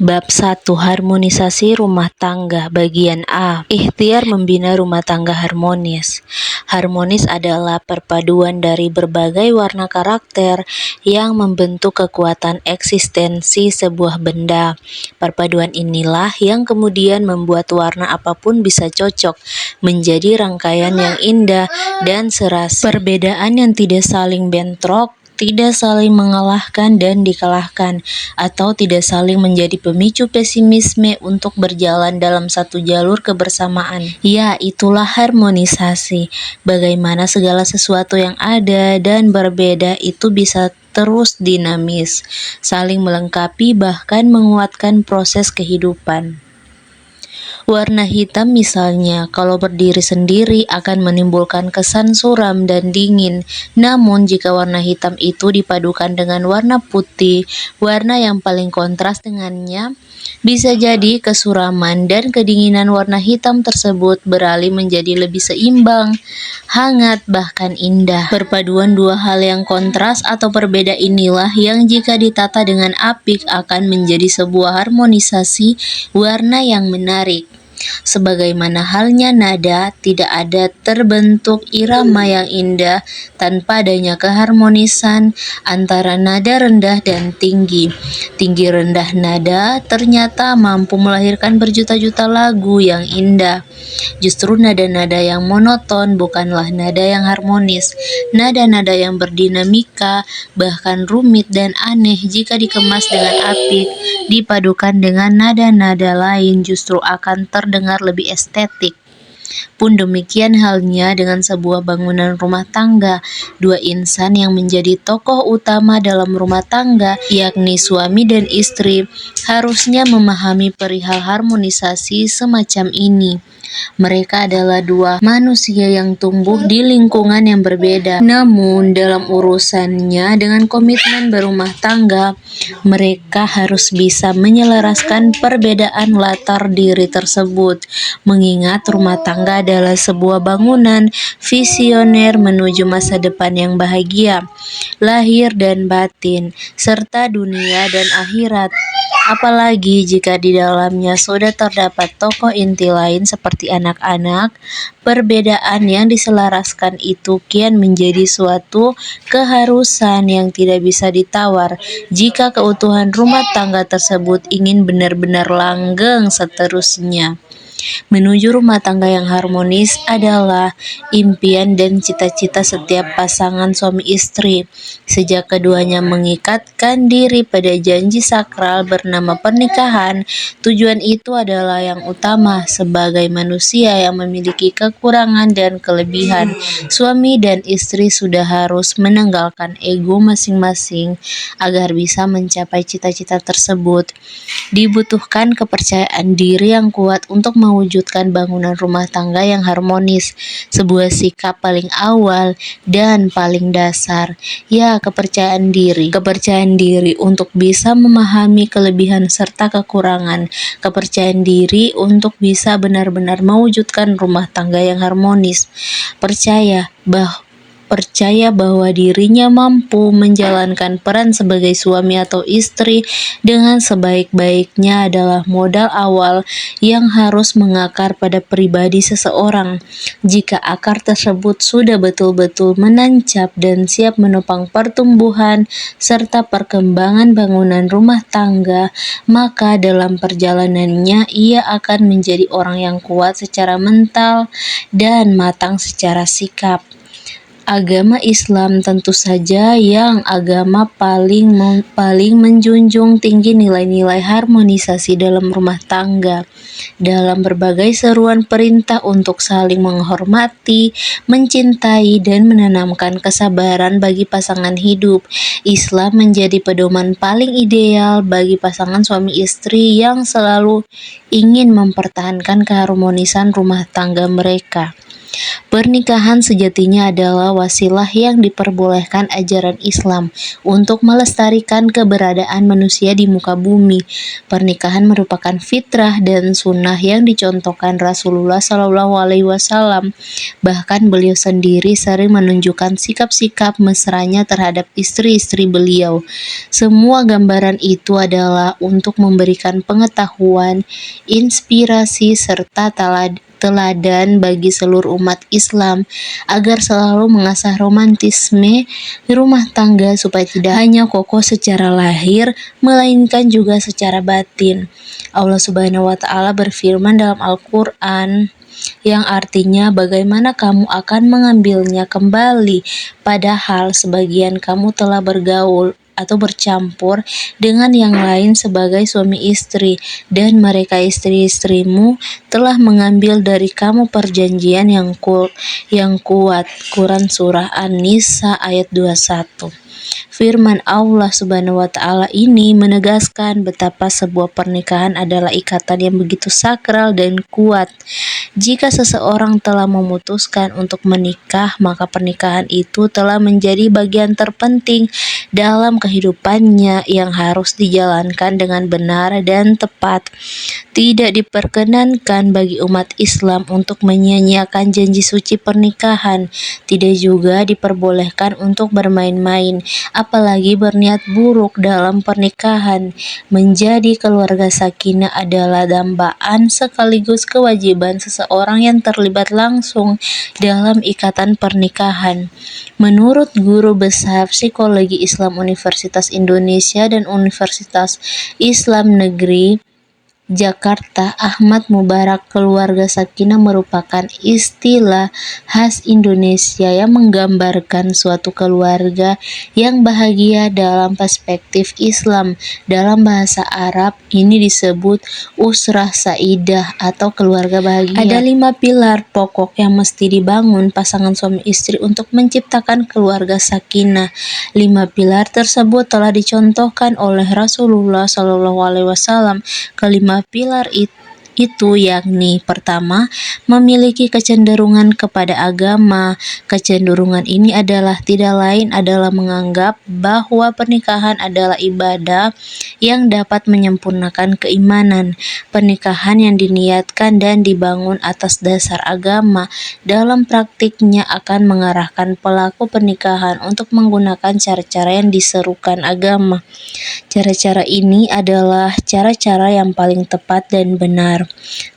Bab 1. Harmonisasi rumah tangga. Bagian A. Ikhtiar membina rumah tangga harmonis. Harmonis adalah perpaduan dari berbagai warna karakter yang membentuk kekuatan eksistensi sebuah benda. Perpaduan inilah yang kemudian membuat warna apapun bisa cocok menjadi rangkaian yang indah dan serasi. Perbedaan yang tidak saling bentrok, tidak saling mengalahkan dan dikalahkan, atau tidak saling menjadi pemicu pesimisme untuk berjalan dalam satu jalur kebersamaan. Ya, itulah harmonisasi. Bagaimana segala sesuatu yang ada dan berbeda itu bisa terus dinamis, saling melengkapi bahkan menguatkan proses kehidupan. Warna hitam misalnya, kalau berdiri sendiri akan menimbulkan kesan suram dan dingin. Namun jika warna hitam itu dipadukan dengan warna putih, warna yang paling kontras dengannya, bisa jadi kesuraman dan kedinginan warna hitam tersebut beralih menjadi lebih seimbang, hangat, bahkan indah. Perpaduan dua hal yang kontras atau berbeda inilah yang jika ditata dengan apik akan menjadi sebuah harmonisasi warna yang menarik. Sebagaimana halnya nada, tidak ada terbentuk irama yang indah tanpa adanya keharmonisan antara nada rendah dan tinggi. Tinggi rendah nada ternyata mampu melahirkan berjuta-juta lagu yang indah. Justru nada-nada yang monoton bukanlah nada yang harmonis. Nada-nada yang berdinamika, bahkan rumit dan aneh jika dikemas dengan apik, dipadukan dengan nada-nada lain justru akan terdengar lebih estetik. Pun demikian halnya dengan sebuah bangunan rumah tangga. Dua insan yang menjadi tokoh utama dalam rumah tangga, yakni suami dan istri, harusnya memahami perihal harmonisasi semacam ini. Mereka adalah dua manusia yang tumbuh di lingkungan yang berbeda. Namun dalam urusannya dengan komitmen berumah tangga, mereka harus bisa menyelaraskan perbedaan latar diri tersebut. Mengingat rumah tangga adalah sebuah bangunan visioner menuju masa depan yang bahagia, lahir dan batin, serta dunia dan akhirat. Apalagi jika di dalamnya sudah terdapat tokoh inti lain seperti anak-anak, perbedaan yang diselaraskan itu kian menjadi suatu keharusan yang tidak bisa ditawar jika keutuhan rumah tangga tersebut ingin benar-benar langgeng seterusnya. Menuju rumah tangga yang harmonis adalah impian dan cita-cita setiap pasangan suami istri. Sejak keduanya mengikatkan diri pada janji sakral bernama pernikahan, tujuan itu adalah yang utama. Sebagai manusia yang memiliki kekurangan dan kelebihan, suami dan istri sudah harus menanggalkan ego masing-masing agar bisa mencapai cita-cita tersebut. Dibutuhkan kepercayaan diri yang kuat untuk mewujudkan bangunan rumah tangga yang harmonis, sebuah sikap paling awal dan paling dasar. Ya, kepercayaan diri. Kepercayaan diri untuk bisa memahami kelebihan serta kekurangan. Kepercayaan diri untuk bisa benar-benar mewujudkan rumah tangga yang harmonis. Percaya bahwa dirinya mampu menjalankan peran sebagai suami atau istri dengan sebaik-baiknya adalah modal awal yang harus mengakar pada pribadi seseorang. Jika akar tersebut sudah betul-betul menancap dan siap menopang pertumbuhan serta perkembangan bangunan rumah tangga, maka dalam perjalanannya ia akan menjadi orang yang kuat secara mental dan matang secara sikap. Agama Islam tentu saja yang agama paling menjunjung tinggi nilai-nilai harmonisasi dalam rumah tangga. Dalam berbagai seruan perintah untuk saling menghormati, mencintai, dan menanamkan kesabaran bagi pasangan hidup, Islam menjadi pedoman paling ideal bagi pasangan suami istri yang selalu ingin mempertahankan keharmonisan rumah tangga mereka. Pernikahan sejatinya adalah wasilah yang diperbolehkan ajaran Islam untuk melestarikan keberadaan manusia di muka bumi. Pernikahan merupakan fitrah dan sunnah yang dicontohkan Rasulullah Shallallahu Alaihi Wasallam. Bahkan beliau sendiri sering menunjukkan sikap-sikap mesranya terhadap istri-istri beliau. Semua gambaran itu adalah untuk memberikan pengetahuan, inspirasi, serta teladan bagi seluruh umat Islam agar selalu mengasah romantisme rumah tangga supaya tidak hanya kokoh secara lahir melainkan juga secara batin. Allah Subhanahu wa taala berfirman dalam Al-Qur'an yang artinya bagaimana kamu akan mengambilnya kembali padahal sebagian kamu telah bergaul atau bercampur dengan yang lain sebagai suami istri dan mereka istri-istrimu telah mengambil dari kamu perjanjian yang kuat. Quran Surah An-Nisa ayat 21. Firman Allah Subhanahu wa taala ini menegaskan betapa sebuah pernikahan adalah ikatan yang begitu sakral dan kuat. Jika seseorang telah memutuskan untuk menikah, maka pernikahan itu telah menjadi bagian terpenting dalam kehidupannya yang harus dijalankan dengan benar dan tepat. Tidak diperkenankan bagi umat Islam untuk menyia-nyiakan janji suci pernikahan. Tidak juga diperbolehkan untuk bermain-main, apalagi berniat buruk dalam pernikahan. Menjadi keluarga sakinah adalah dambaan sekaligus kewajiban seseorang yang terlibat langsung dalam ikatan pernikahan. Menurut Guru Besar Psikologi Islam Universitas Indonesia dan Universitas Islam Negeri Jakarta, Ahmad Mubarak, keluarga sakinah merupakan istilah khas Indonesia yang menggambarkan suatu keluarga yang bahagia dalam perspektif Islam. Dalam bahasa Arab, ini disebut usrah saidah atau keluarga bahagia. Ada 5 pilar pokok yang mesti dibangun pasangan suami istri untuk menciptakan keluarga sakinah. 5 pilar tersebut telah dicontohkan oleh Rasulullah Shallallahu Alaihi Wasallam. Kelima pilar itu yakni pertama, memiliki kecenderungan kepada agama. Kecenderungan ini adalah tidak lain adalah menganggap bahwa pernikahan adalah ibadah yang dapat menyempurnakan keimanan. Pernikahan yang diniatkan dan dibangun atas dasar agama dalam praktiknya akan mengarahkan pelaku pernikahan untuk menggunakan cara-cara yang diserukan agama. Cara-cara ini adalah cara-cara yang paling tepat dan benar.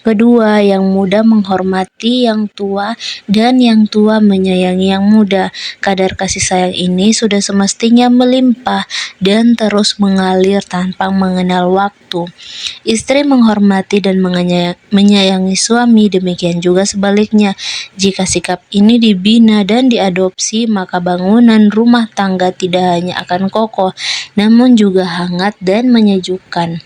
Kedua, yang muda menghormati yang tua dan yang tua menyayangi yang muda. Kadar kasih sayang ini sudah semestinya melimpah dan terus mengalir tanpa mengenal waktu. Istri menghormati dan menyayangi suami, demikian juga sebaliknya. Jika sikap ini dibina dan diadopsi, maka bangunan rumah tangga tidak hanya akan kokoh, namun juga hangat dan menyejukkan.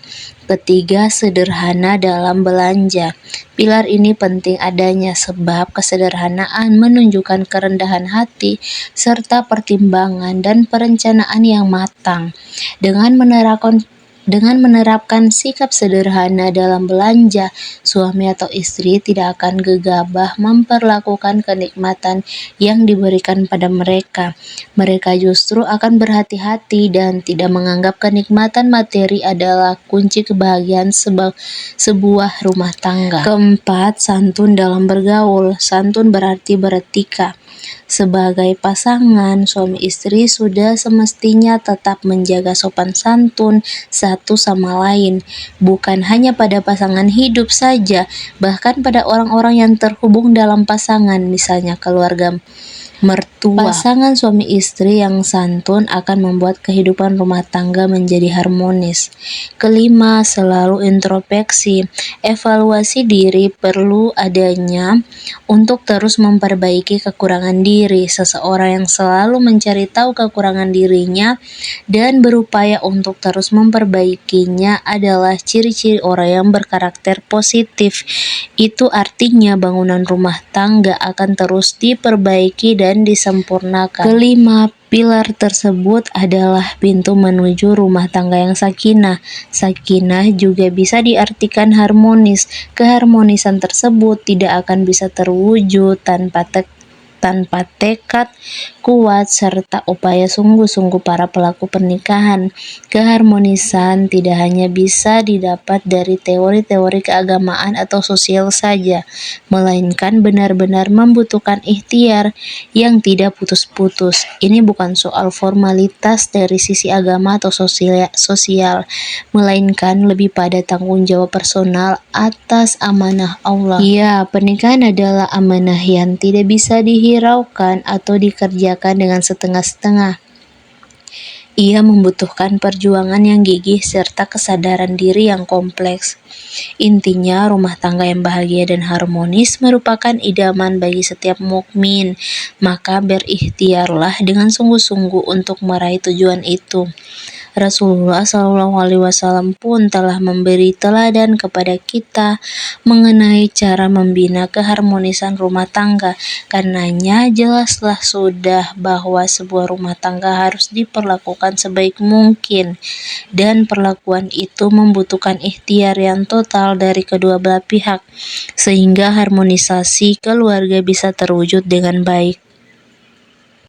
Ketiga, sederhana dalam belanja. Pilar ini penting adanya sebab kesederhanaan menunjukkan kerendahan hati serta pertimbangan dan perencanaan yang matang. Dengan menerapkan sikap sederhana dalam belanja, suami atau istri tidak akan gegabah memperlakukan kenikmatan yang diberikan pada mereka. Mereka justru akan berhati-hati dan tidak menganggap kenikmatan materi adalah kunci kebahagiaan sebuah rumah tangga. Keempat, santun dalam bergaul. Santun berarti beretika. Sebagai pasangan suami istri sudah semestinya tetap menjaga sopan santun satu sama lain, bukan hanya pada pasangan hidup saja, bahkan pada orang-orang yang terhubung dalam pasangan, misalnya keluarga mertua. Pasangan suami istri yang santun akan membuat kehidupan rumah tangga menjadi harmonis. Kelima, selalu introspeksi. Evaluasi diri perlu adanya untuk terus memperbaiki kekurangan diri. Seseorang yang selalu mencari tahu kekurangan dirinya dan berupaya untuk terus memperbaikinya adalah ciri-ciri orang yang berkarakter positif. Itu artinya bangunan rumah tangga akan terus diperbaiki dan dan disempurnakan. Kelima, pilar tersebut adalah pintu menuju rumah tangga yang sakinah. Sakinah juga bisa diartikan harmonis. Keharmonisan tersebut tidak akan bisa terwujud tanpa tekad kuat serta upaya sungguh-sungguh para pelaku pernikahan. Keharmonisan tidak hanya bisa didapat dari teori-teori keagamaan atau sosial saja, melainkan benar-benar membutuhkan ikhtiar yang tidak putus-putus. Ini bukan soal formalitas dari sisi agama atau sosial, melainkan lebih pada tanggung jawab personal atas amanah Allah. Ya, pernikahan adalah amanah yang tidak bisa dihiraukan atau dikerjakan dengan setengah-setengah. Ia membutuhkan perjuangan yang gigih serta kesadaran diri yang kompleks. Intinya, rumah tangga yang bahagia dan harmonis merupakan idaman bagi setiap mukmin. Maka berikhtiarlah dengan sungguh-sungguh untuk meraih tujuan itu. Rasulullah SAW pun telah memberi teladan kepada kita mengenai cara membina keharmonisan rumah tangga. Karenanya jelaslah sudah bahwa sebuah rumah tangga harus diperlakukan sebaik mungkin, dan perlakuan itu membutuhkan ikhtiar yang total dari kedua belah pihak, sehingga harmonisasi keluarga bisa terwujud dengan baik.